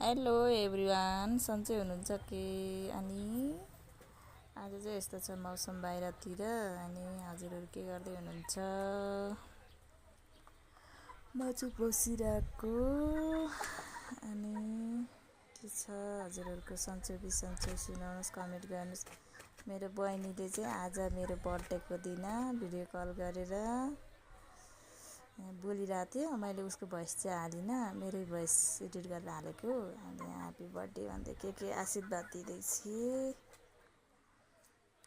Hello everyone, सन्चै हुनुहुन्छ कि? अनि आज चाहिँ यस्तो छ मौसम बाहिरतिर। अनि हजुरहरू के गर्दै हुनुहुन्छ? म चाहिँ बसिरहेको। अनि के छ हजुरहरूको सन्चो बिसन्चो सुनाउनुहोस्, कमेन्ट गर्नुहोस्। मेरो बहिनीले चाहिँ आज मेरो बर्थडेको दिन भिडियो कल गरेर बोलिरहेको थियो। मैले उसको भोइस चाहिँ हालिनँ, मेरै भोइस एडिट गरेर हालेको। अनि ह्याप्पी बर्थडे भन्दै के आशीर्वाद दिँदैछ।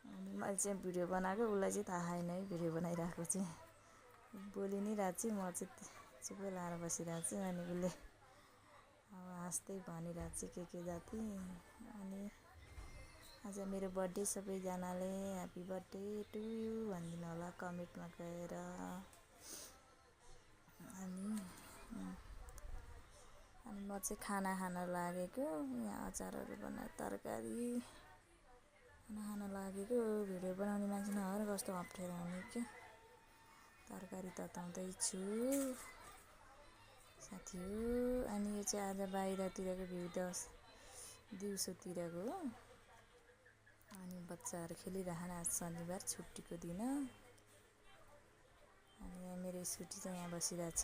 अनि मैले चाहिँ भिडियो बनाएको, उसलाई चाहिँ थाहा छैन है भिडियो बनाइरहेको चाहिँ। बोलि नै रहेको छु, म चाहिँ चुप्पै लाएर बसिरहेको छु। अनि उसले अब हाँस्दै भनिरहेको छु के जाति। अनि आज मेरो बर्थडे, सबैजनाले ह्याप्पी बर्थडे टु यु भनिदिनु होला कमेन्टमा गएर। अनि म चाहिँ खाना खान लागेको। यहाँ अचारहरू बनाएर तरकारी खान लागेको। भिडियो बनाउने मान्छे नभएर कस्तो अप्ठ्यारो हुने क्या। तरकारी तताउँदैछु साथी हो। अनि यो चाहिँ आज बाहिरतिरको भ्यू दिउँसोतिरको हो। अनि बच्चाहरू खेलिरहन, आज शनिबार छुट्टीको दिन। अनि यहाँ मेरो स्कुटी चाहिँ यहाँ बसिरहेको छ।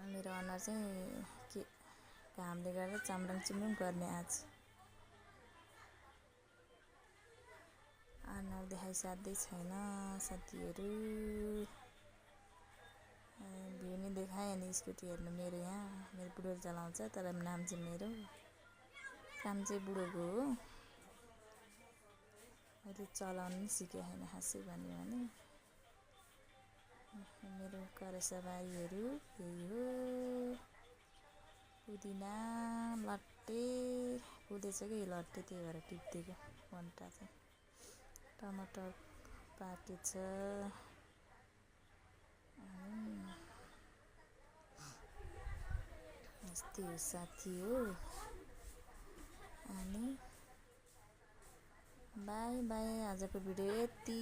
मेरो अनुहार चाहिँ के घामले गर्दा चाम्डङ चिम्डुङ गर्ने आज। अनुहार देखाइसाध्दै छैन साथीहरू। भ्यू नि देखाएँ। अनि स्कुटी हेर्नु मेरो यहाँ मेरो बुढोले चलाउँछ, तर नाम चाहिँ मेरो, काम चाहिँ बुढोको हो। मैले चलाउनु नि सिकेको छैन खासै भन्यो भने। मेरो करेसाबारीहरू यही हो। पुदिना लट्टे कुदेछ कि लट्टे, त्यही भएर टिप्दिएको घन्टा चाहिँ। टमाटर पाकेछ। यस्तै हो साथी हो। अनि बाई बाई, आजको भिडियो यति।